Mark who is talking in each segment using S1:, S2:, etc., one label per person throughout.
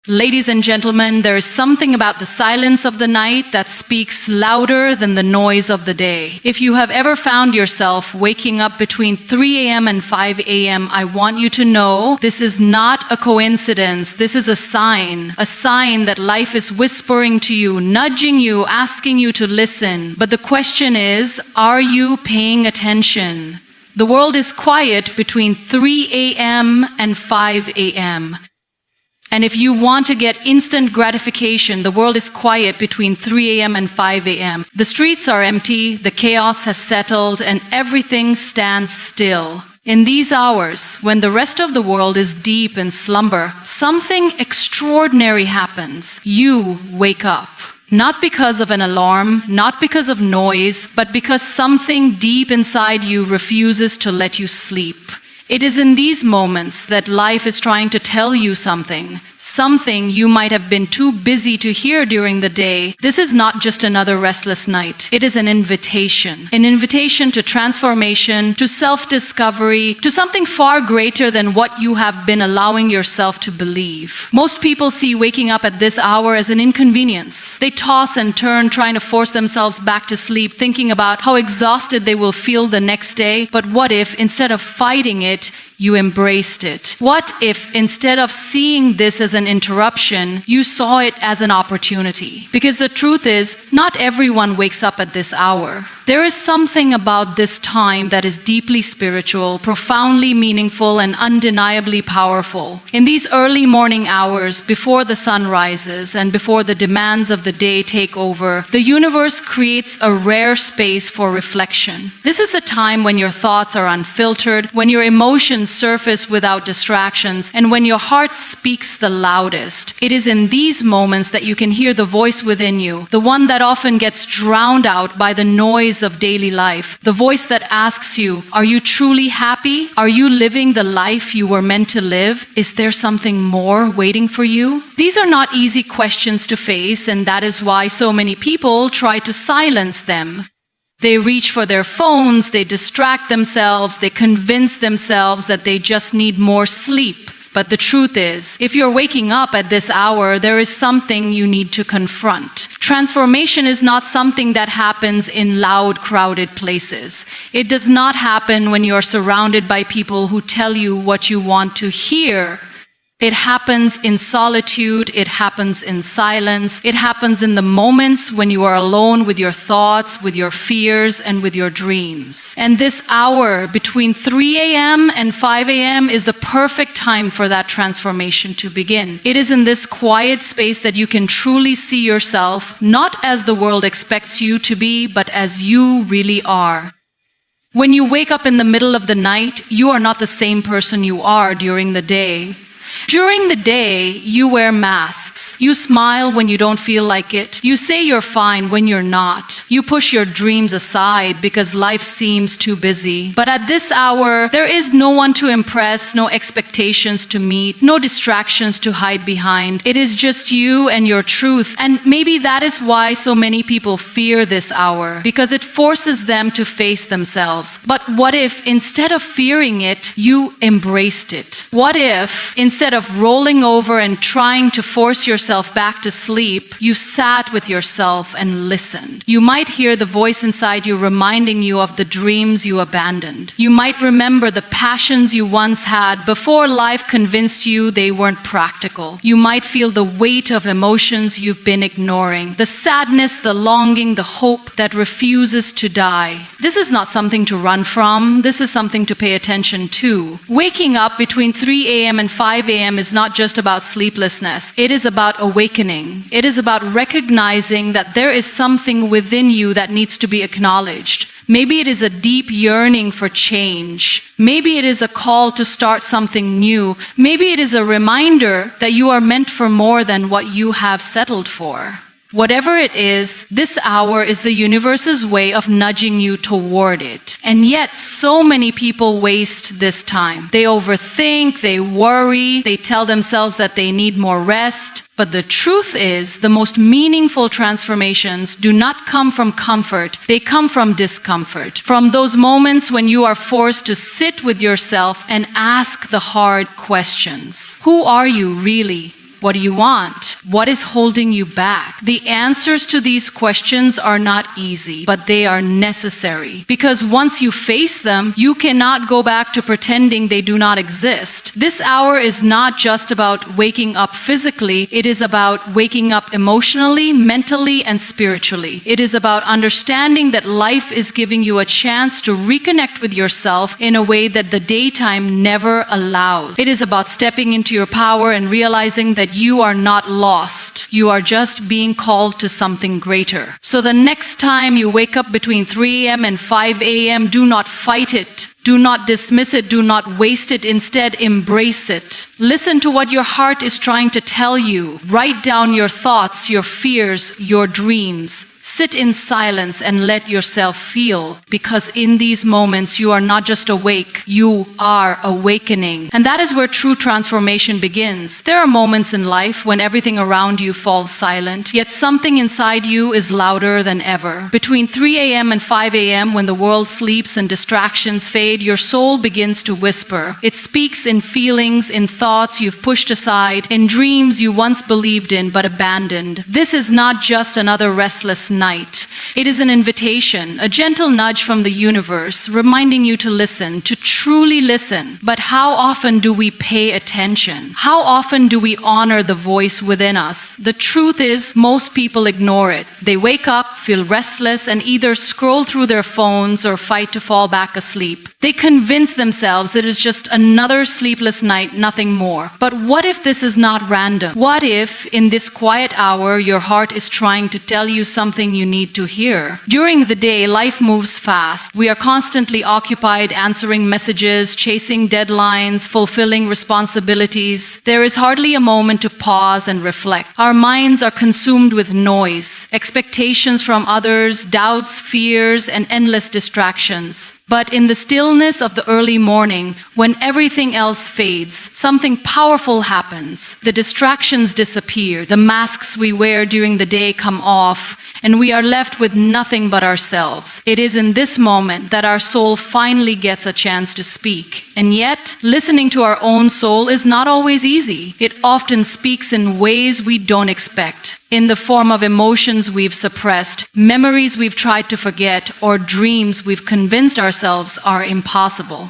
S1: Ladies and gentlemen, there is something about the silence of the night that speaks louder than the noise of the day. If you have ever found yourself waking up between 3 a.m. and 5 a.m., I want you to know this is not a coincidence. This is a sign that life is whispering to you, nudging you, asking you to listen. But the question is, are you paying attention? The world is quiet between 3 a.m. and 5 a.m. And if you want to get instant gratification, the world is quiet between 3 a.m. and 5 a.m. The streets are empty, the chaos has settled, and everything stands still. In these hours, when the rest of the world is deep in slumber, something extraordinary happens. You wake up. Not because of an alarm, not because of noise, but because something deep inside you refuses to let you sleep. It is in these moments that life is trying to tell you something you might have been too busy to hear during the day. This is not just another restless night. It is an invitation to transformation, to self-discovery, to something far greater than what you have been allowing yourself to believe. Most people see waking up at this hour as an inconvenience. They toss and turn, trying to force themselves back to sleep, thinking about how exhausted they will feel the next day. But what if, instead of fighting it, you embraced it? What if, instead of seeing this as an interruption, you saw it as an opportunity? Because the truth is, not everyone wakes up at this hour. There is something about this time that is deeply spiritual, profoundly meaningful, and undeniably powerful. In these early morning hours, before the sun rises and before the demands of the day take over, the universe creates a rare space for reflection. This is the time when your thoughts are unfiltered, when your emotions surface without distractions, and when your heart speaks the loudest. It is in these moments that you can hear the voice within you, the one that often gets drowned out by the noise of daily life, the voice that asks you, are you truly happy? Are you living the life you were meant to live? Is there something more waiting for you? These are not easy questions to face, and that is why so many people try to silence them. They reach for their phones, they distract themselves, they convince themselves that they just need more sleep. But the truth is, if you're waking up at this hour, there is something you need to confront. Transformation is not something that happens in loud, crowded places. It does not happen when you're surrounded by people who tell you what you want to hear. It happens in solitude, it happens in silence, it happens in the moments when you are alone with your thoughts, with your fears, and with your dreams. And this hour between 3 a.m. and 5 a.m. is the perfect time for that transformation to begin. It is in this quiet space that you can truly see yourself, not as the world expects you to be, but as you really are. When you wake up in the middle of the night, you are not the same person you are during the day. During the day, you wear masks. You smile when you don't feel like it. You say you're fine when you're not. You push your dreams aside because life seems too busy. But at this hour, there is no one to impress, no expectations to meet, no distractions to hide behind. It is just you and your truth. And maybe that is why so many people fear this hour, because it forces them to face themselves. But what if, instead of fearing it, you embraced it? What if, instead of rolling over and trying to force yourself back to sleep, you sat with yourself and listened? You might hear the voice inside you reminding you of the dreams you abandoned. You might remember the passions you once had before life convinced you they weren't practical. You might feel the weight of emotions you've been ignoring, the sadness, the longing, the hope that refuses to die. This is not something to run from. This is something to pay attention to. Waking up between 3 a.m. and 5 a.m. is not just about sleeplessness. It is about awakening. It is about recognizing that there is something within you that needs to be acknowledged. Maybe it is a deep yearning for change. Maybe it is a call to start something new. Maybe it is a reminder that you are meant for more than what you have settled for. Whatever it is, this hour is the universe's way of nudging you toward it. And yet, so many people waste this time. They overthink, they worry, they tell themselves that they need more rest. But the truth is, the most meaningful transformations do not come from comfort. They come from discomfort. From those moments when you are forced to sit with yourself and ask the hard questions. Who are you really? What do you want? What is holding you back? The answers to these questions are not easy, but they are necessary. Because once you face them, you cannot go back to pretending they do not exist. This hour is not just about waking up physically, it is about waking up emotionally, mentally, and spiritually. It is about understanding that life is giving you a chance to reconnect with yourself in a way that the daytime never allows. It is about stepping into your power and realizing that you are not lost. You are just being called to something greater. So the next time you wake up between 3 a.m. and 5 a.m., do not fight it. Do not dismiss it. Do not waste it. Instead, embrace it. Listen to what your heart is trying to tell you. Write down your thoughts, your fears, your dreams. Sit in silence and let yourself feel, because in these moments you are not just awake, you are awakening. And that is where true transformation begins. There are moments in life when everything around you falls silent, yet something inside you is louder than ever. Between 3 a.m. and 5 a.m., when the world sleeps and distractions fade, your soul begins to whisper. It speaks in feelings, in thoughts you've pushed aside, in dreams you once believed in but abandoned. This is not just another restless night. It is an invitation, a gentle nudge from the universe, reminding you to listen, to truly listen. But how often do we pay attention? How often do we honor the voice within us? The truth is, most people ignore it. They wake up, feel restless, and either scroll through their phones or fight to fall back asleep. They convince themselves it is just another sleepless night, nothing more. But what if this is not random? What if, in this quiet hour, your heart is trying to tell you something you need to hear? During the day, life moves fast. We are constantly occupied answering messages, chasing deadlines, fulfilling responsibilities. There is hardly a moment to pause and reflect. Our minds are consumed with noise, expectations from others, doubts, fears, and endless distractions. But in the stillness of the early morning, when everything else fades, something powerful happens. The distractions disappear, the masks we wear during the day come off, and we are left with nothing but ourselves. It is in this moment that our soul finally gets a chance to speak. And yet, listening to our own soul is not always easy. It often speaks in ways we don't expect, in the form of emotions we've suppressed, memories we've tried to forget, or dreams we've convinced ourselves are impossible.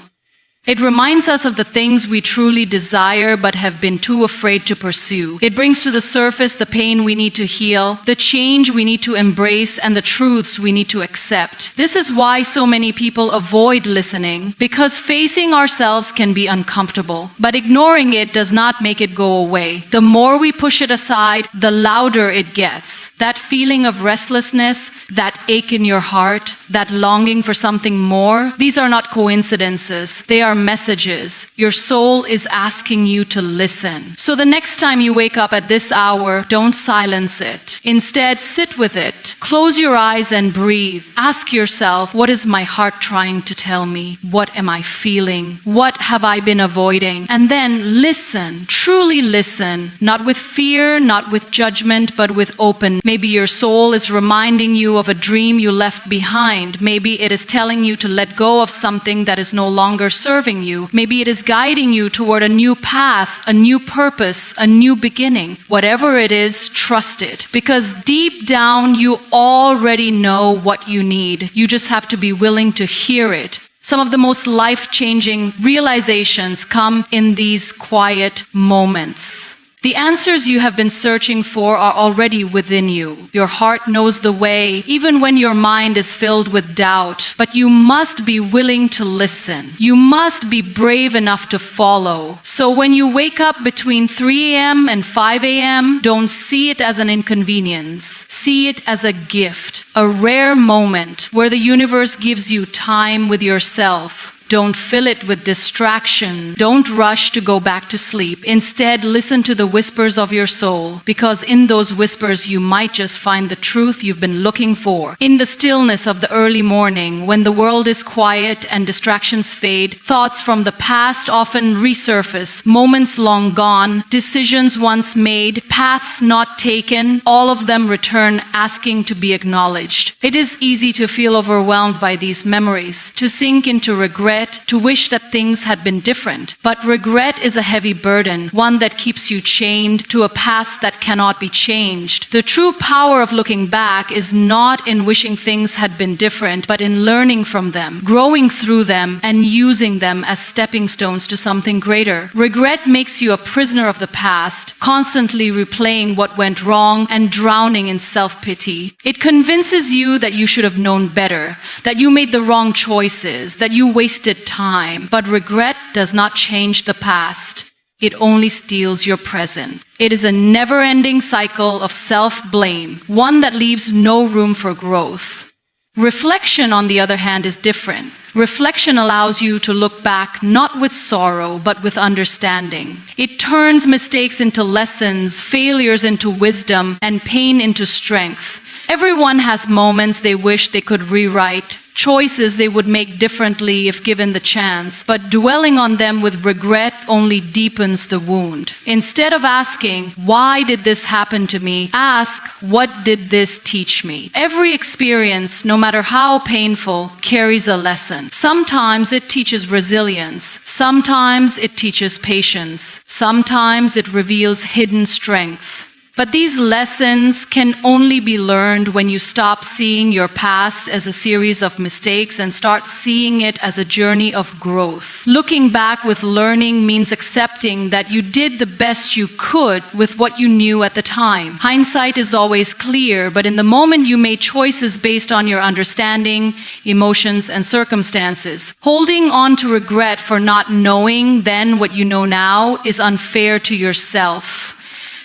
S1: It reminds us of the things we truly desire but have been too afraid to pursue. It brings to the surface the pain we need to heal, the change we need to embrace, and the truths we need to accept. This is why so many people avoid listening, because facing ourselves can be uncomfortable. But ignoring it does not make it go away. The more we push it aside, the louder it gets. That feeling of restlessness, that ache in your heart, that longing for something more, these are not coincidences. They are messages. Your soul is asking you to listen. So the next time you wake up at this hour, don't silence it. Instead, sit with it. Close your eyes and breathe. Ask yourself, what is my heart trying to tell me? What am I feeling? What have I been avoiding? And then listen. Truly listen. Not with fear, not with judgment, but with open. Maybe your soul is reminding you of a dream you left behind. Maybe it is telling you to let go of something that is no longer serving you. Maybe it is guiding you toward a new path, a new purpose, a new beginning. Whatever it is, trust it. Because deep down, you already know what you need. You just have to be willing to hear it. Some of the most life-changing realizations come in these quiet moments. The answers you have been searching for are already within you. Your heart knows the way, even when your mind is filled with doubt. But you must be willing to listen. You must be brave enough to follow. So when you wake up between 3 a.m. and 5 a.m., don't see it as an inconvenience. See it as a gift, a rare moment where the universe gives you time with yourself. Don't fill it with distraction. Don't rush to go back to sleep. Instead, listen to the whispers of your soul, because in those whispers you might just find the truth you've been looking for. In the stillness of the early morning, when the world is quiet and distractions fade, thoughts from the past often resurface, moments long gone, decisions once made, paths not taken, all of them return asking to be acknowledged. It is easy to feel overwhelmed by these memories, to sink into regret regret, to wish that things had been different. But regret is a heavy burden, one that keeps you chained to a past that cannot be changed. The true power of looking back is not in wishing things had been different, but in learning from them, growing through them, and using them as stepping stones to something greater. Regret makes you a prisoner of the past, constantly replaying what went wrong and drowning in self-pity. It convinces you that you should have known better, that you made the wrong choices, that you wasted time. But regret does not change the past. It only steals your present. It is a never-ending cycle of self-blame, one that leaves no room for growth. Reflection, on the other hand, is different. Reflection allows you to look back not with sorrow, but with understanding. It turns mistakes into lessons, failures into wisdom, and pain into strength. Everyone has moments they wish they could rewrite, choices they would make differently if given the chance, but dwelling on them with regret only deepens the wound. Instead of asking, "Why did this happen to me?" ask, "What did this teach me?" Every experience, no matter how painful, carries a lesson. Sometimes it teaches resilience. Sometimes it teaches patience. Sometimes it reveals hidden strength. But these lessons can only be learned when you stop seeing your past as a series of mistakes and start seeing it as a journey of growth. Looking back with learning means accepting that you did the best you could with what you knew at the time. Hindsight is always clear, but in the moment you made choices based on your understanding, emotions, and circumstances. Holding on to regret for not knowing then what you know now is unfair to yourself.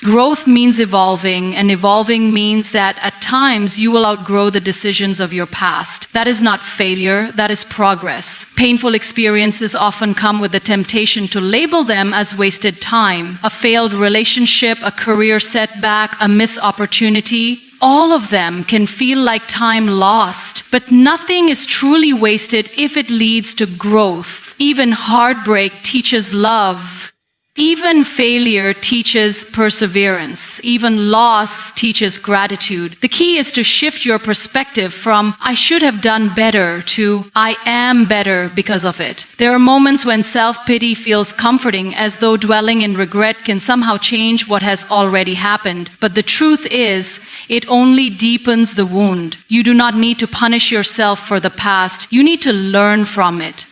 S1: Growth means evolving, and evolving means that at times you will outgrow the decisions of your past. That is not failure, that is progress. Painful experiences often come with the temptation to label them as wasted time. A failed relationship, a career setback, a missed opportunity. All of them can feel like time lost, but nothing is truly wasted if it leads to growth. Even heartbreak teaches love. Even failure teaches perseverance. Even loss teaches gratitude. The key is to shift your perspective from "I should have done better" to "I am better because of it." There are moments when self-pity feels comforting, as though dwelling in regret can somehow change what has already happened. But the truth is, it only deepens the wound. You do not need to punish yourself for the past. You need to learn from it.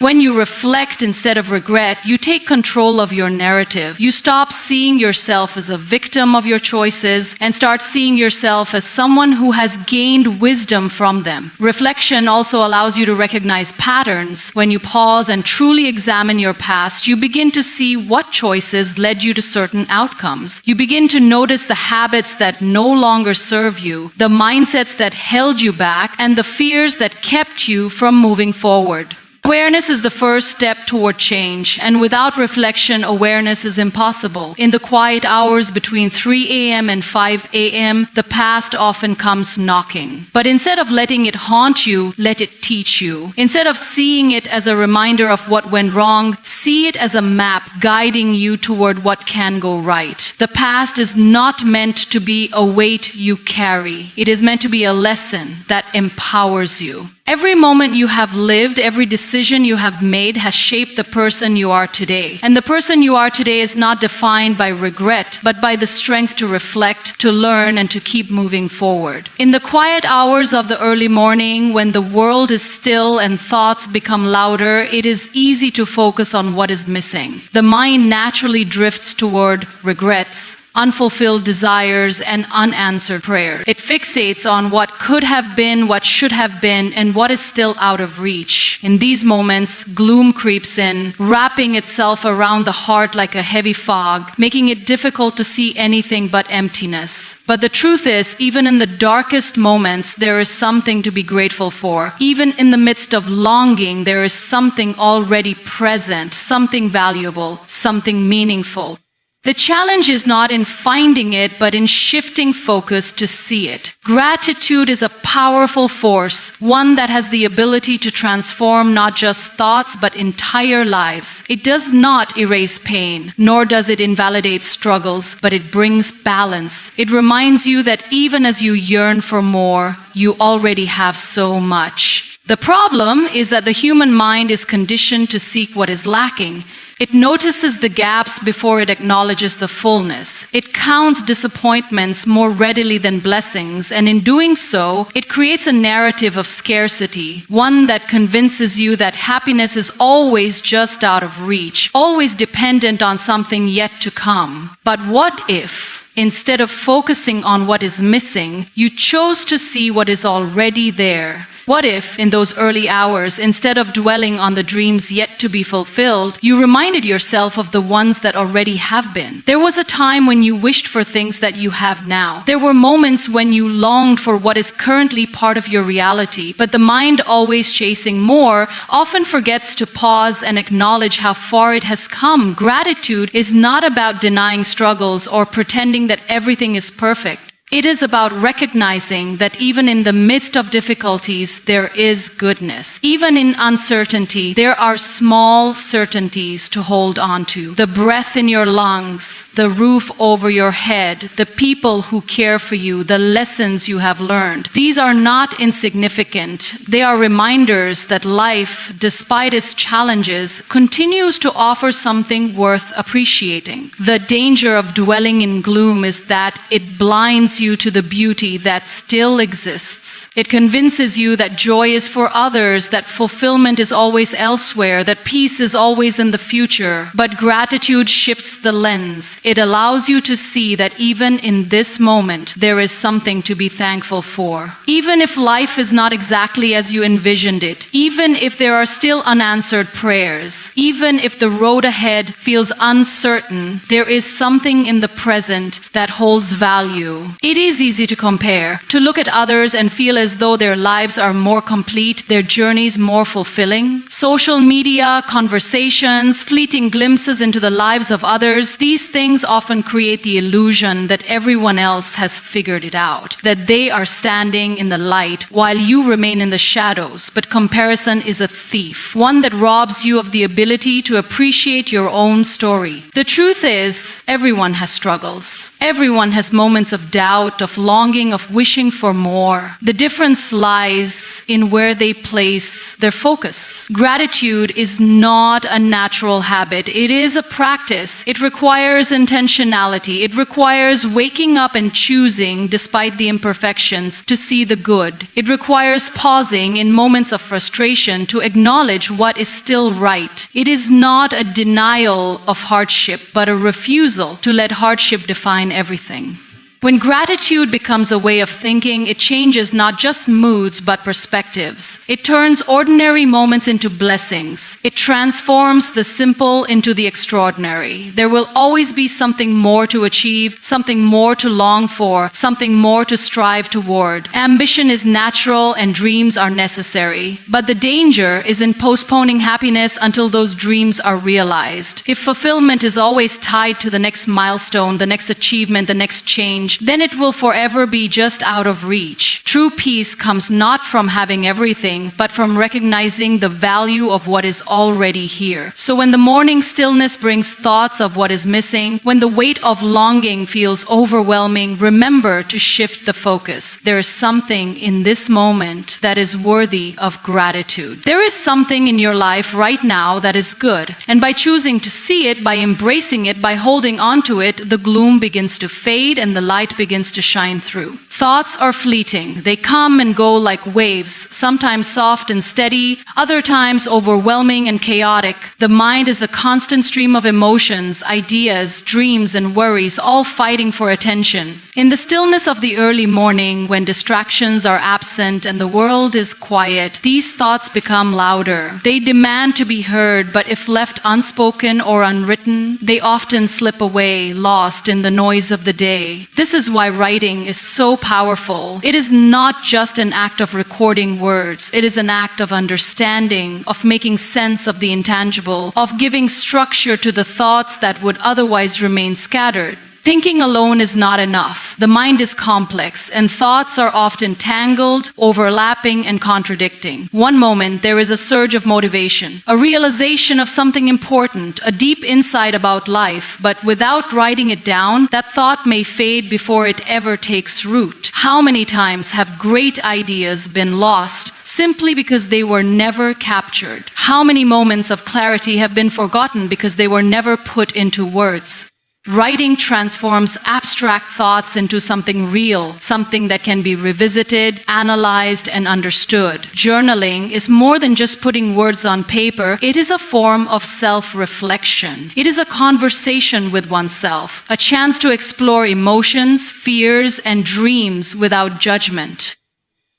S1: When you reflect instead of regret, you take control of your narrative. You stop seeing yourself as a victim of your choices and start seeing yourself as someone who has gained wisdom from them. Reflection also allows you to recognize patterns. When you pause and truly examine your past, you begin to see what choices led you to certain outcomes. You begin to notice the habits that no longer serve you, the mindsets that held you back, and the fears that kept you from moving forward. Awareness is the first step toward change, and without reflection, awareness is impossible. In the quiet hours between 3 a.m. and 5 a.m., the past often comes knocking. But instead of letting it haunt you, let it teach you. Instead of seeing it as a reminder of what went wrong, see it as a map guiding you toward what can go right. The past is not meant to be a weight you carry. It is meant to be a lesson that empowers you. Every moment you have lived, every decision you have made has shaped the person you are today. And the person you are today is not defined by regret, but by the strength to reflect, to learn, and to keep moving forward. In the quiet hours of the early morning, when the world is still and thoughts become louder, it is easy to focus on what is missing. The mind naturally drifts toward regrets, unfulfilled desires, and unanswered prayer. It fixates on what could have been, what should have been, and what is still out of reach. In these moments, gloom creeps in, wrapping itself around the heart like a heavy fog, making it difficult to see anything but emptiness. But the truth is, even in the darkest moments, there is something to be grateful for. Even in the midst of longing, there is something already present, something valuable, something meaningful. The challenge is not in finding it, but in shifting focus to see it. Gratitude is a powerful force, one that has the ability to transform not just thoughts, but entire lives. It does not erase pain, nor does it invalidate struggles, but it brings balance. It reminds you that even as you yearn for more, you already have so much. The problem is that the human mind is conditioned to seek what is lacking. It notices the gaps before it acknowledges the fullness. It counts disappointments more readily than blessings, and in doing so, it creates a narrative of scarcity, one that convinces you that happiness is always just out of reach, always dependent on something yet to come. But what if, instead of focusing on what is missing, you chose to see what is already there? What if, in those early hours, instead of dwelling on the dreams yet to be fulfilled, you reminded yourself of the ones that already have been? There was a time when you wished for things that you have now. There were moments when you longed for what is currently part of your reality, but the mind, always chasing more, often forgets to pause and acknowledge how far it has come. Gratitude is not about denying struggles or pretending that everything is perfect. It is about recognizing that even in the midst of difficulties, there is goodness. Even in uncertainty, there are small certainties to hold on to. The breath in your lungs, the roof over your head, the people who care for you, the lessons you have learned. These are not insignificant. They are reminders that life, despite its challenges, continues to offer something worth appreciating. The danger of dwelling in gloom is that it blinds you to the beauty that still exists. It convinces you that joy is for others, that fulfillment is always elsewhere, that peace is always in the future. But gratitude shifts the lens. It allows you to see that even in this moment, there is something to be thankful for. Even if life is not exactly as you envisioned it, even if there are still unanswered prayers, even if the road ahead feels uncertain, there is something in the present that holds value. It is easy to compare, to look at others and feel as though their lives are more complete, their journeys more fulfilling. Social media, conversations, fleeting glimpses into the lives of others, these things often create the illusion that everyone else has figured it out, that they are standing in the light while you remain in the shadows. But comparison is a thief, one that robs you of the ability to appreciate your own story. The truth is, everyone has struggles. Everyone has moments of doubt, of longing, of wishing for more. The difference lies in where they place their focus. Gratitude is not a natural habit. It is a practice. It requires intentionality. It requires waking up and choosing, despite the imperfections, to see the good. It requires pausing in moments of frustration to acknowledge what is still right. It is not a denial of hardship, but a refusal to let hardship define everything. When gratitude becomes a way of thinking, it changes not just moods but perspectives. It turns ordinary moments into blessings. It transforms the simple into the extraordinary. There will always be something more to achieve, something more to long for, something more to strive toward. Ambition is natural and dreams are necessary, but the danger is in postponing happiness until those dreams are realized. If fulfillment is always tied to the next milestone, the next achievement, the next change, then it will forever be just out of reach. True peace comes not from having everything, but from recognizing the value of what is already here. So when the morning stillness brings thoughts of what is missing, when the weight of longing feels overwhelming, remember to shift the focus. There is something in this moment that is worthy of gratitude. There is something in your life right now that is good, and by choosing to see it, by embracing it, by holding on to it, the gloom begins to fade and the light begins to shine through. Thoughts are fleeting. They come and go like waves, sometimes soft and steady, other times overwhelming and chaotic. The mind is a constant stream of emotions, ideas, dreams, and worries, all fighting for attention. In the stillness of the early morning, when distractions are absent and the world is quiet, these thoughts become louder. They demand to be heard, but if left unspoken or unwritten, they often slip away, lost in the noise of the day. This is why writing is so powerful. It is not just an act of recording words. It is an act of understanding, of making sense of the intangible, of giving structure to the thoughts that would otherwise remain scattered. Thinking alone is not enough. The mind is complex, and thoughts are often tangled, overlapping, and contradicting. One moment, there is a surge of motivation, a realization of something important, a deep insight about life, but without writing it down, that thought may fade before it ever takes root. How many times have great ideas been lost simply because they were never captured? How many moments of clarity have been forgotten because they were never put into words? Writing transforms abstract thoughts into something real, something that can be revisited, analyzed, and understood. Journaling is more than just putting words on paper. It is a form of self-reflection. It is a conversation with oneself, a chance to explore emotions, fears, and dreams without judgment.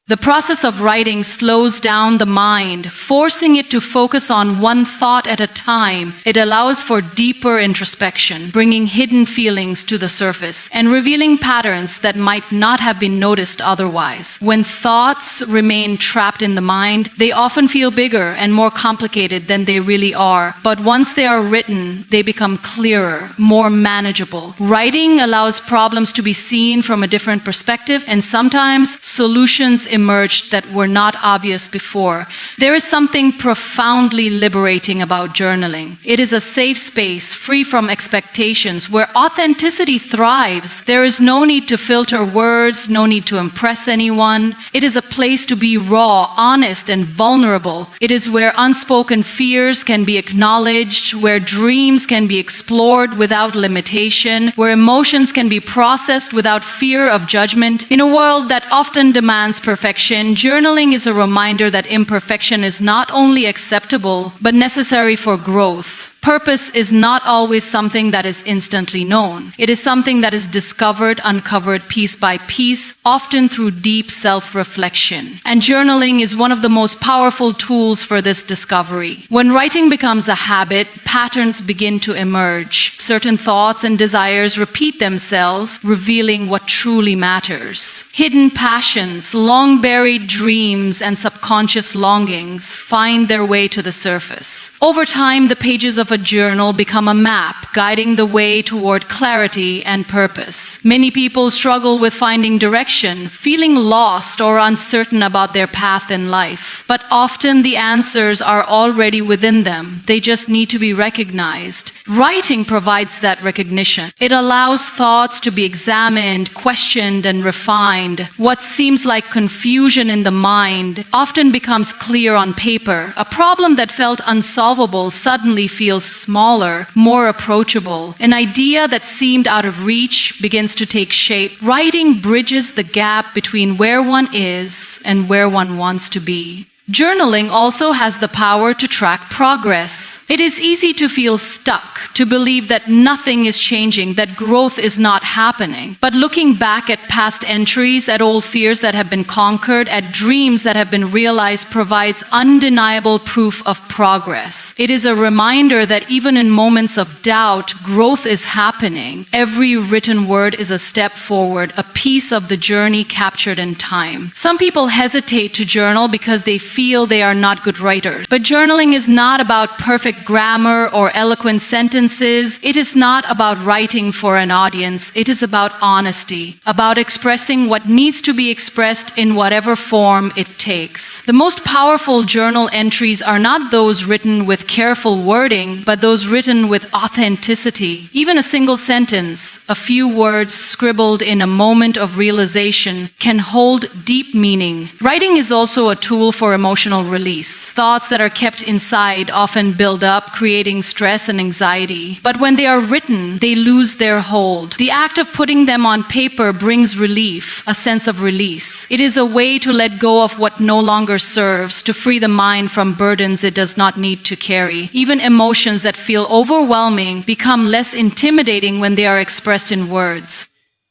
S1: The process of writing slows down the mind, forcing it to focus on one thought at a time. It allows for deeper introspection, bringing hidden feelings to the surface and revealing patterns that might not have been noticed otherwise. When thoughts remain trapped in the mind, they often feel bigger and more complicated than they really are. But once they are written, they become clearer, more manageable. Writing allows problems to be seen from a different perspective, and sometimes solutions emerged that were not obvious before. There is something profoundly liberating about journaling. It is a safe space, free from expectations, where authenticity thrives. There is no need to filter words, no need to impress anyone. It is a place to be raw, honest, and vulnerable. It is where unspoken fears can be acknowledged, where dreams can be explored without limitation, where emotions can be processed without fear of judgment. In a world that often demands perfection, journaling is a reminder that imperfection is not only acceptable, but necessary for growth. Purpose is not always something that is instantly known. It is something that is discovered, uncovered piece by piece, often through deep self-reflection. And journaling is one of the most powerful tools for this discovery. When writing becomes a habit, patterns begin to emerge. Certain thoughts and desires repeat themselves, revealing what truly matters. Hidden passions, long-buried dreams, and subconscious longings find their way to the surface. Over time, the pages of a journal become a map, guiding the way toward clarity and purpose. Many people struggle with finding direction, feeling lost or uncertain about their path in life. But often the answers are already within them. They just need to be recognized. Writing provides that recognition. It allows thoughts to be examined, questioned, and refined. What seems like confusion in the mind often becomes clear on paper. A problem that felt unsolvable suddenly feels smaller, more approachable. An idea that seemed out of reach begins to take shape. Writing bridges the gap between where one is and where one wants to be. Journaling also has the power to track progress. It is easy to feel stuck, to believe that nothing is changing, that growth is not happening. But looking back at past entries, at old fears that have been conquered, at dreams that have been realized provides undeniable proof of progress. It is a reminder that even in moments of doubt, growth is happening. Every written word is a step forward, a piece of the journey captured in time. Some people hesitate to journal because they feel they are not good writers. But journaling is not about perfect grammar or eloquent sentences. It is not about writing for an audience. It is about honesty, about expressing what needs to be expressed in whatever form it takes. The most powerful journal entries are not those written with careful wording, but those written with authenticity. Even a single sentence, a few words scribbled in a moment of realization, can hold deep meaning. Writing is also a tool for emotional release. Thoughts that are kept inside often build up, creating stress and anxiety. But when they are written, they lose their hold. The act of putting them on paper brings relief, a sense of release. It is a way to let go of what no longer serves, to free the mind from burdens it does not need to carry. Even emotions that feel overwhelming become less intimidating when they are expressed in words.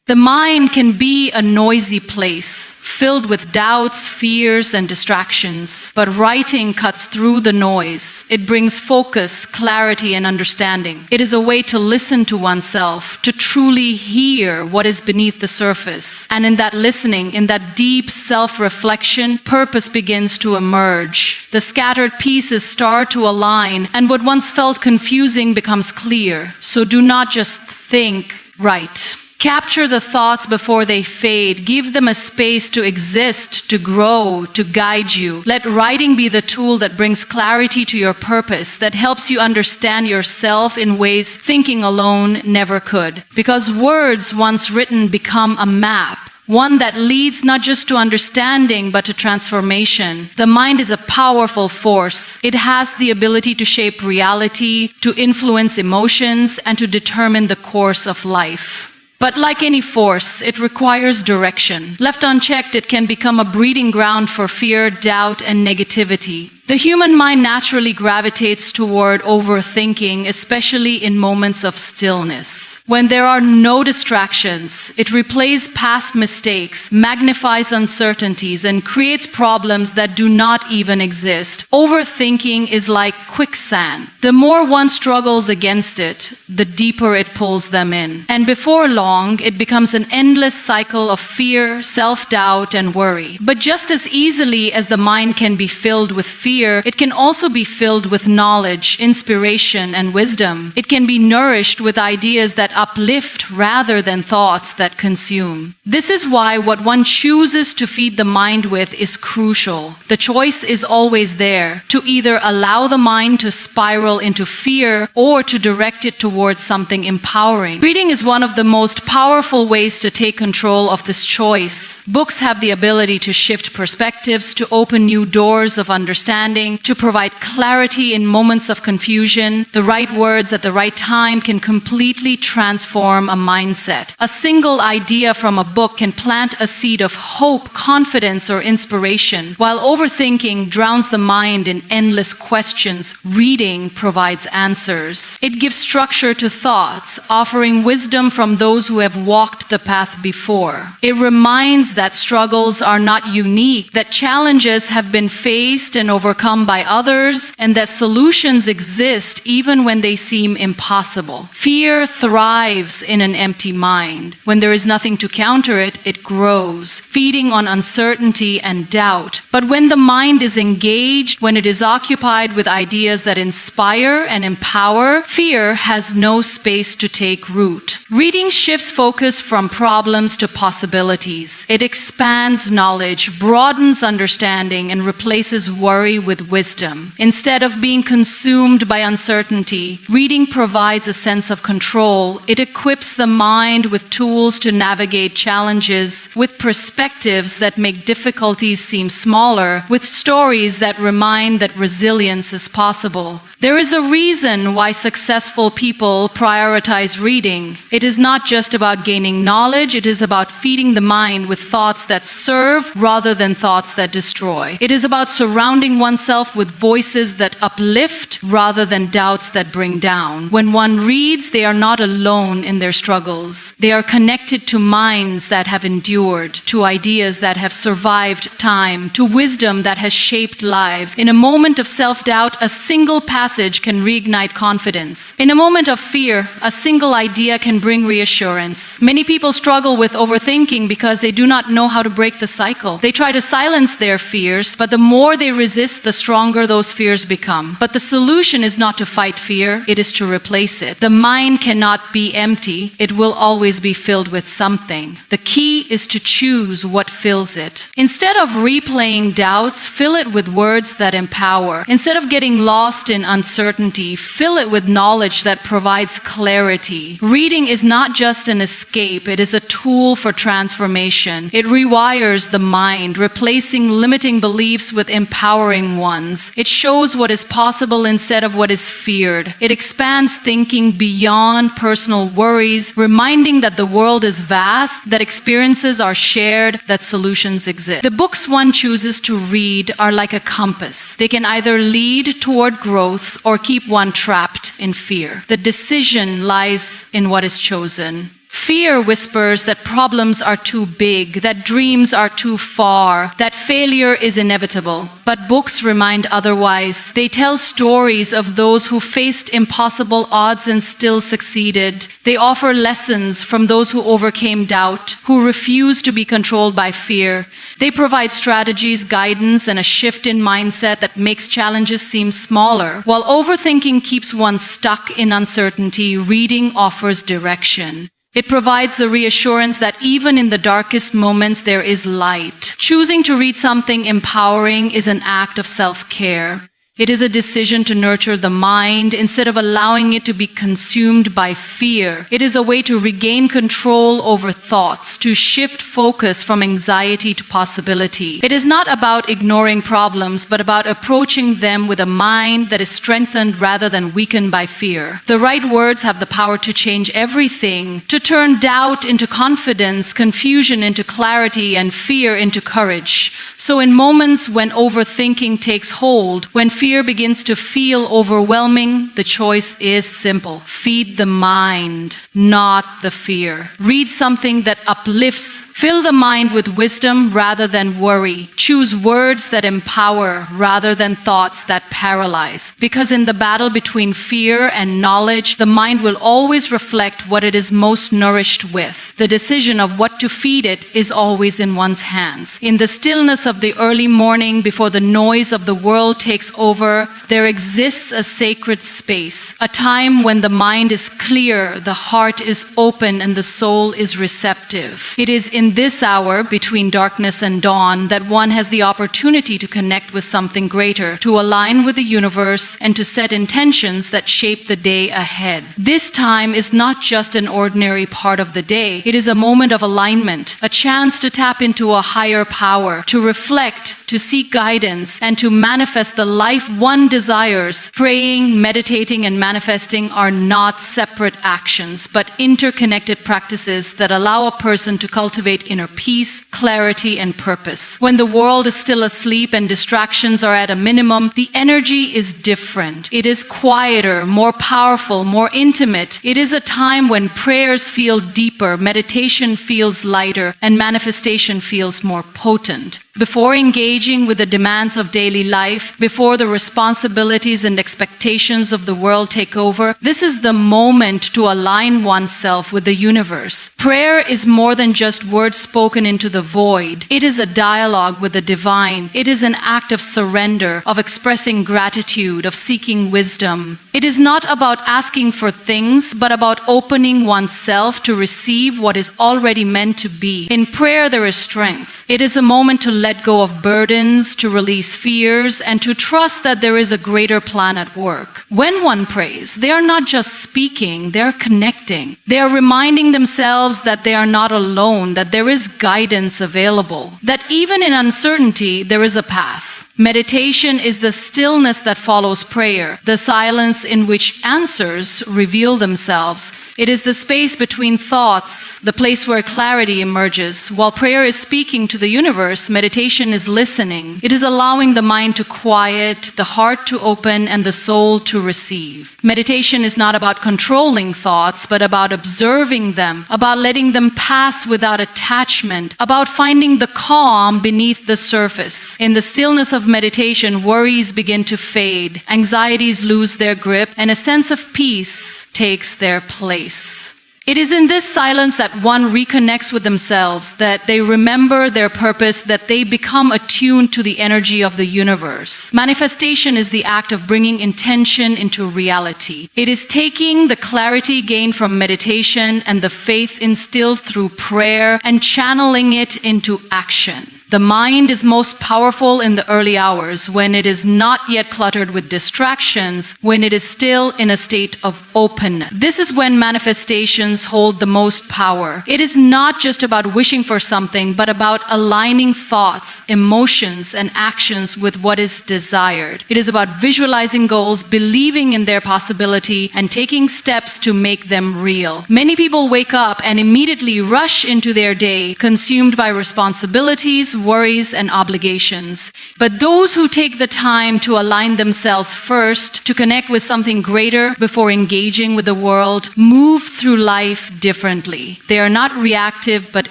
S1: The mind can be a noisy place, filled with doubts, fears, and distractions. But writing cuts through the noise. It brings focus, clarity, and understanding. It is a way to listen to oneself, to truly hear what is beneath the surface. And in that listening, in that deep self-reflection, purpose begins to emerge. The scattered pieces start to align, and what once felt confusing becomes clear. So do not just think, Right. Capture the thoughts before they fade. Give them a space to exist, to grow, to guide you. Let writing be the tool that brings clarity to your purpose, that helps you understand yourself in ways thinking alone never could. Because words once written become a map, one that leads not just to understanding but to transformation. The mind is a powerful force. It has the ability to shape reality, to influence emotions, and to determine the course of life. But like any force, it requires direction. Left unchecked, it can become a breeding ground for fear, doubt, and negativity. The human mind naturally gravitates toward overthinking, especially in moments of stillness. When there are no distractions, it replays past mistakes, magnifies uncertainties, and creates problems that do not even exist. Overthinking is like quicksand. The more one struggles against it, the deeper it pulls them in. And before long, it becomes an endless cycle of fear, self-doubt, and worry. But just as easily as the mind can be filled with fear, it can also be filled with knowledge, inspiration, and wisdom. It can be nourished with ideas that uplift rather than thoughts that consume. This is why what one chooses to feed the mind with is crucial. The choice is always there, to either allow the mind to spiral into fear or to direct it towards something empowering. Reading is one of the most powerful ways to take control of this choice. Books have the ability to shift perspectives, to open new doors of understanding, to provide clarity in moments of confusion. The right words at the right time can completely transform a mindset. A single idea from a book can plant a seed of hope, confidence, or inspiration. While overthinking drowns the mind in endless questions, reading provides answers. It gives structure to thoughts, offering wisdom from those who have walked the path before. It reminds that struggles are not unique, that challenges have been faced and overcome by others, and that solutions exist even when they seem impossible. Fear thrives in an empty mind. When there is nothing to counter it, it grows, feeding on uncertainty and doubt. But when the mind is engaged, when it is occupied with ideas that inspire and empower, fear has no space to take root. Reading shifts focus from problems to possibilities. It expands knowledge, broadens understanding, and replaces worry with wisdom. Instead of being consumed by uncertainty, reading provides a sense of control. It equips the mind with tools to navigate challenges, with perspectives that make difficulties seem smaller, with stories that remind that resilience is possible. There is a reason why successful people prioritize reading. It is not just about gaining knowledge, it is about feeding the mind with thoughts that serve rather than thoughts that destroy. It is about surrounding oneself with voices that uplift rather than doubts that bring down. When one reads, they are not alone in their struggles. They are connected to minds that have endured, to ideas that have survived time, to wisdom that has shaped lives. In a moment of self-doubt, a single passage can reignite confidence. In a moment of fear, a single idea can bring reassurance. Many people struggle with overthinking because they do not know how to break the cycle. They try to silence their fears, but the more they resist, the stronger those fears become. But the solution is not to fight fear, it is to replace it. The mind cannot be empty, it will always be filled with something. The key is to choose what fills it. Instead of replaying doubts, fill it with words that empower. Instead of getting lost in uncertainty, fill it with knowledge that provides clarity. Reading is not just an escape, it is a tool for transformation. It rewires the mind, replacing limiting beliefs with empowering ones. It shows what is possible instead of what is feared. It expands thinking beyond personal worries, reminding that the world is vast, that experiences are shared, that solutions exist. The books one chooses to read are like a compass. They can either lead toward growth or keep one trapped in fear. The decision lies in what is chosen. Fear whispers that problems are too big, that dreams are too far, that failure is inevitable. But books remind otherwise. They tell stories of those who faced impossible odds and still succeeded. They offer lessons from those who overcame doubt, who refused to be controlled by fear. They provide strategies, guidance, and a shift in mindset that makes challenges seem smaller. While overthinking keeps one stuck in uncertainty, reading offers direction. It provides the reassurance that even in the darkest moments there is light. Choosing to read something empowering is an act of self-care. It is a decision to nurture the mind instead of allowing it to be consumed by fear. It is a way to regain control over thoughts, to shift focus from anxiety to possibility. It is not about ignoring problems, but about approaching them with a mind that is strengthened rather than weakened by fear. The right words have the power to change everything, to turn doubt into confidence, confusion into clarity, and fear into courage. So in moments when overthinking takes hold, when fear begins to feel overwhelming, the choice is simple. Feed the mind, not the fear. Read something that uplifts. Fill the mind with wisdom rather than worry. Choose words that empower rather than thoughts that paralyze. Because in the battle between fear and knowledge, the mind will always reflect what it is most nourished with. The decision of what to feed it is always in one's hands. In the stillness of the early morning, before the noise of the world takes over, there exists a sacred space, a time when the mind is clear, the heart is open, and the soul is receptive. It is in this hour between darkness and dawn that one has the opportunity to connect with something greater, to align with the universe, and to set intentions that shape the day ahead. This time is not just an ordinary part of the day. It is a moment of alignment, a chance to tap into a higher power, to reflect, to seek guidance, and to manifest the life one desires. Praying, meditating, and manifesting are not separate actions, but interconnected practices that allow a person to cultivate inner peace, clarity, and purpose. When the world is still asleep and distractions are at a minimum, the energy is different. It is quieter, more powerful, more intimate. It is a time when prayers feel deeper, meditation feels lighter, and manifestation feels more potent. Before engaging with the demands of daily life, before the responsibilities and expectations of the world take over, this is the moment to align oneself with the universe. Prayer is more than just words spoken into the void. It is a dialogue with the divine. It is an act of surrender, of expressing gratitude, of seeking wisdom. It is not about asking for things, but about opening oneself to receive what is already meant to be. In prayer, there is strength. It is a moment to let go of burdens, to release fears, and to trust that there is a greater plan at work. When one prays, they are not just speaking, they are connecting. They are reminding themselves that they are not alone, that there is guidance available, that even in uncertainty, there is a path. Meditation is the stillness that follows prayer, the silence in which answers reveal themselves. It is the space between thoughts, the place where clarity emerges. While prayer is speaking to the universe, meditation is listening. It is allowing the mind to quiet, the heart to open, and the soul to receive. Meditation is not about controlling thoughts, but about observing them, about letting them pass without attachment, about finding the calm beneath the surface. In the stillness of meditation, worries begin to fade, anxieties lose their grip, and a sense of peace takes their place. It is in this silence that one reconnects with themselves, that they remember their purpose, that they become attuned to the energy of the universe. Manifestation is the act of bringing intention into reality. It is taking the clarity gained from meditation and the faith instilled through prayer and channeling it into action. The mind is most powerful in the early hours, when it is not yet cluttered with distractions, when it is still in a state of openness. This is when manifestations hold the most power. It is not just about wishing for something, but about aligning thoughts, emotions, and actions with what is desired. It is about visualizing goals, believing in their possibility, and taking steps to make them real. Many people wake up and immediately rush into their day, consumed by responsibilities, worries, and obligations. But those who take the time to align themselves first, to connect with something greater before engaging with the world, move through life differently. They are not reactive but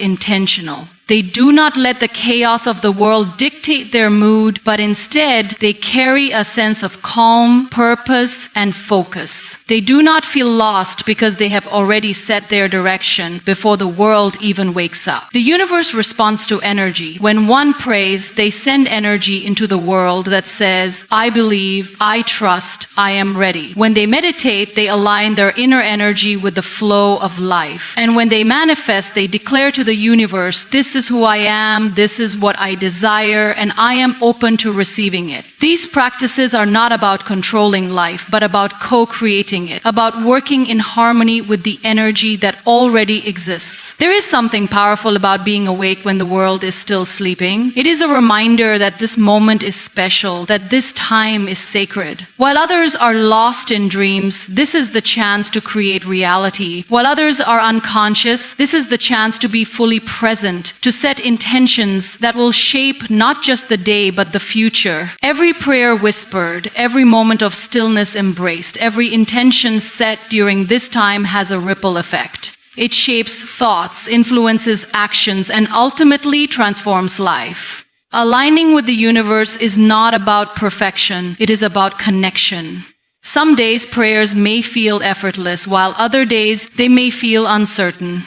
S1: intentional. They do not let the chaos of the world dictate their mood, but instead they carry a sense of calm, purpose, and focus. They do not feel lost because they have already set their direction before the world even wakes up. The universe responds to energy. When one prays, they send energy into the world that says, I believe, I trust, I am ready. When they meditate, they align their inner energy with the flow of life. And when they manifest, they declare to the universe, this is who I am, this is what I desire, and I am open to receiving it. These practices are not about controlling life, but about co-creating it, about working in harmony with the energy that already exists. There is something powerful about being awake when the world is still sleeping. It is a reminder that this moment is special, that this time is sacred. While others are lost in dreams, this is the chance to create reality. While others are unconscious, this is the chance to be fully present, to set intentions that will shape not just the day but the future. Every prayer whispered, every moment of stillness embraced, every intention set during this time has a ripple effect. It shapes thoughts, influences actions, and ultimately transforms life. Aligning with the universe is not about perfection, it is about connection. Some days prayers may feel effortless, while other days they may feel uncertain.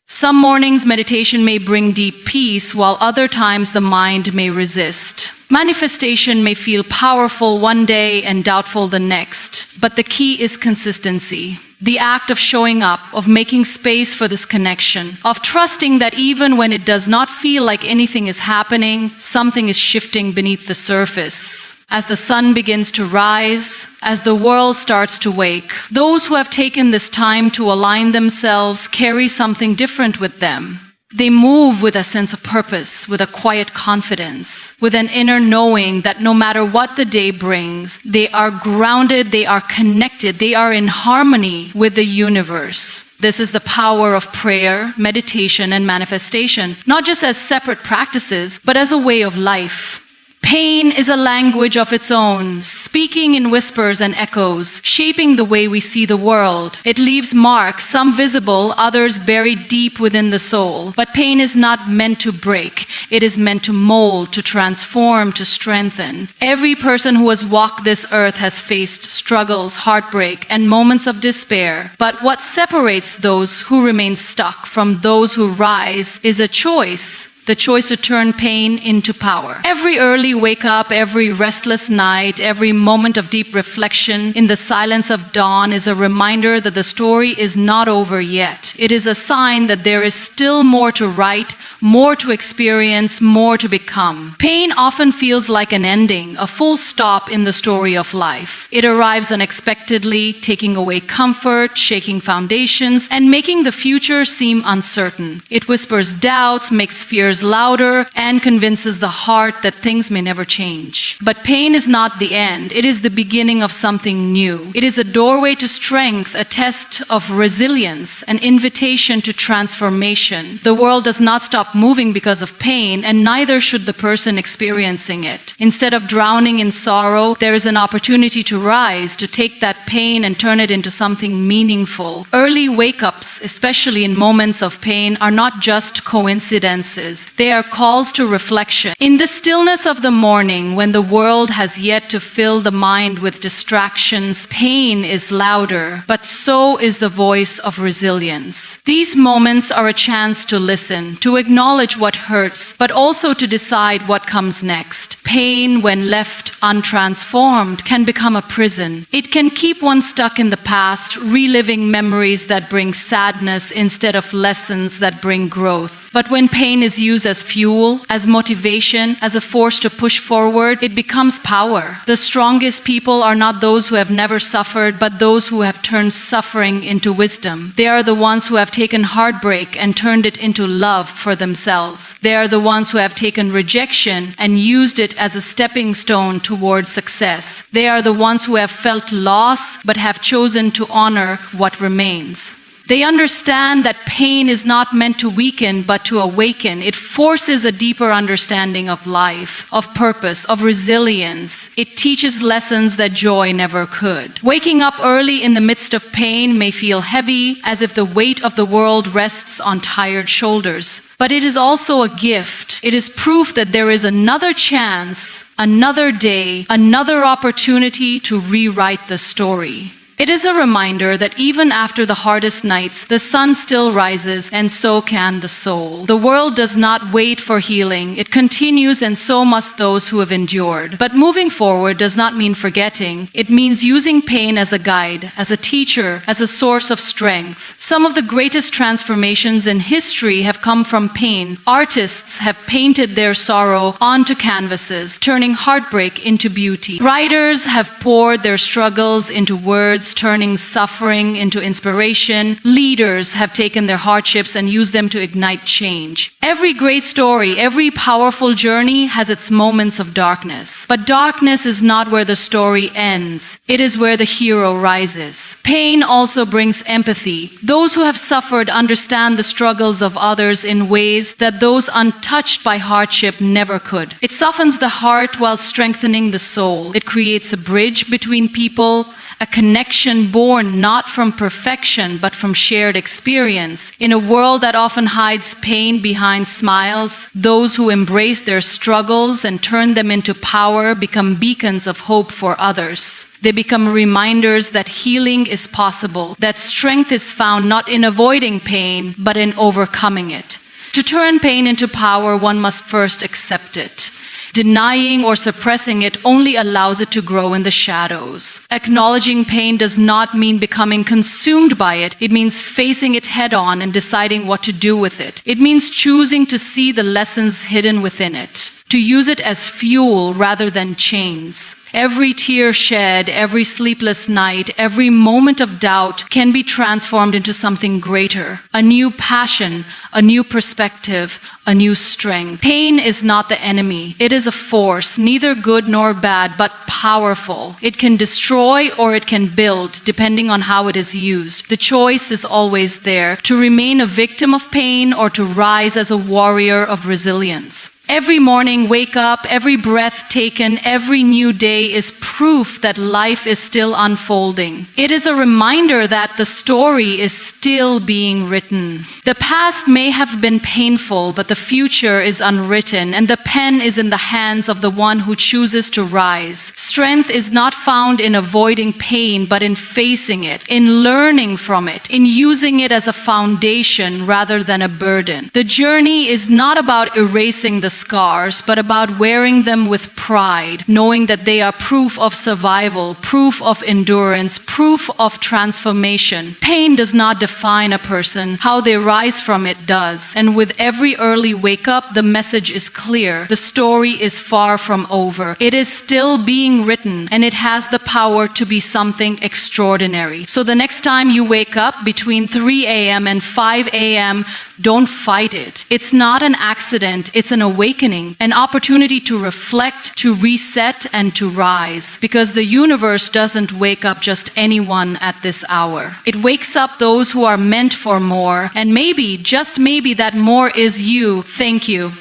S1: Some mornings meditation may bring deep peace, while other times the mind may resist. Manifestation may feel powerful one day and doubtful the next, but the key is consistency. The act of showing up, of making space for this connection, of trusting that even when it does not feel like anything is happening, something is shifting beneath the surface. As the sun begins to rise, as the world starts to wake, those who have taken this time to align themselves carry something different with them. They move with a sense of purpose, with a quiet confidence, with an inner knowing that no matter what the day brings, they are grounded, they are connected, they are in harmony with the universe. This is the power of prayer, meditation, and manifestation, not just as separate practices, but as a way of life. Pain is a language of its own, speaking in whispers and echoes, shaping the way we see the world. It leaves marks, some visible, others buried deep within the soul. But pain is not meant to break. It is meant to mold, to transform, to strengthen. Every person who has walked this earth has faced struggles, heartbreak, and moments of despair. But what separates those who remain stuck from those who rise is a choice. The choice to turn pain into power. Every early wake up, every restless night, every moment of deep reflection in the silence of dawn is a reminder that the story is not over yet. It is a sign that there is still more to write, more to experience, more to become. Pain often feels like an ending, a full stop in the story of life. It arrives unexpectedly, taking away comfort, shaking foundations, and making the future seem uncertain. It whispers doubts, makes fears louder, and convinces the heart that things may never change. But pain is not the end. It is the beginning of something new. It is a doorway to strength, a test of resilience, an invitation to transformation. The world does not stop moving because of pain, and neither should the person experiencing it. Instead of drowning in sorrow, there is an opportunity to rise, to take that pain and turn it into something meaningful. Early wake-ups, especially in moments of pain, are not just coincidences. They are calls to reflection. In the stillness of the morning, when the world has yet to fill the mind with distractions, pain is louder, but so is the voice of resilience. These moments are a chance to listen, to acknowledge what hurts, but also to decide what comes next. Pain, when left untransformed, can become a prison. It can keep one stuck in the past, reliving memories that bring sadness instead of lessons that bring growth. But when pain is used as fuel, as motivation, as a force to push forward, it becomes power. The strongest people are not those who have never suffered, but those who have turned suffering into wisdom. They are the ones who have taken heartbreak and turned it into love for themselves. They are the ones who have taken rejection and used it as a stepping stone towards success. They are the ones who have felt loss, but have chosen to honor what remains. They understand that pain is not meant to weaken, but to awaken. It forces a deeper understanding of life, of purpose, of resilience. It teaches lessons that joy never could. Waking up early in the midst of pain may feel heavy, as if the weight of the world rests on tired shoulders. But it is also a gift. It is proof that there is another chance, another day, another opportunity to rewrite the story. It is a reminder that even after the hardest nights, the sun still rises, and so can the soul. The world does not wait for healing. It continues, and so must those who have endured. But moving forward does not mean forgetting. It means using pain as a guide, as a teacher, as a source of strength. Some of the greatest transformations in history have come from pain. Artists have painted their sorrow onto canvases, turning heartbreak into beauty. Writers have poured their struggles into words, turning suffering into inspiration. Leaders have taken their hardships and used them to ignite change. Every great story, every powerful journey has its moments of darkness. But darkness is not where the story ends. It is where the hero rises. Pain also brings empathy. Those who have suffered understand the struggles of others in ways that those untouched by hardship never could. It softens the heart while strengthening the soul. It creates a bridge between people, a connection born not from perfection but from shared experience. In a world that often hides pain behind smiles, those who embrace their struggles and turn them into power become beacons of hope for others. They become reminders that healing is possible, that strength is found not in avoiding pain but in overcoming it. To turn pain into power, one must first accept it. Denying or suppressing it only allows it to grow in the shadows. Acknowledging pain does not mean becoming consumed by it. It means facing it head on and deciding what to do with it. It means choosing to see the lessons hidden within it, to use it as fuel rather than chains. Every tear shed, every sleepless night, every moment of doubt can be transformed into something greater, a new passion, a new perspective, a new strength. Pain is not the enemy. It is a force, neither good nor bad, but powerful. It can destroy or it can build, depending on how it is used. The choice is always there, to remain a victim of pain or to rise as a warrior of resilience. Every morning, wake up, every breath taken, every new day is proof that life is still unfolding. It is a reminder that the story is still being written. The past may have been painful, but the future is unwritten, and the pen is in the hands of the one who chooses to rise. Strength is not found in avoiding pain, but in facing it, in learning from it, in using it as a foundation rather than a burden. The journey is not about erasing the scars, but about wearing them with pride, knowing that they are proof of survival, proof of endurance, proof of transformation. Pain does not define a person. How they rise from it does. And with every early wake up, the message is clear. The story is far from over. It is still being written, and it has the power to be something extraordinary. So the next time you wake up between 3 a.m. and 5 a.m., don't fight it. It's not an accident. It's an awakening, an opportunity to reflect, to reset, and to rise. Because the universe doesn't wake up just anyone at this hour. It wakes up those who are meant for more. And maybe, just maybe, that more is you. Thank you.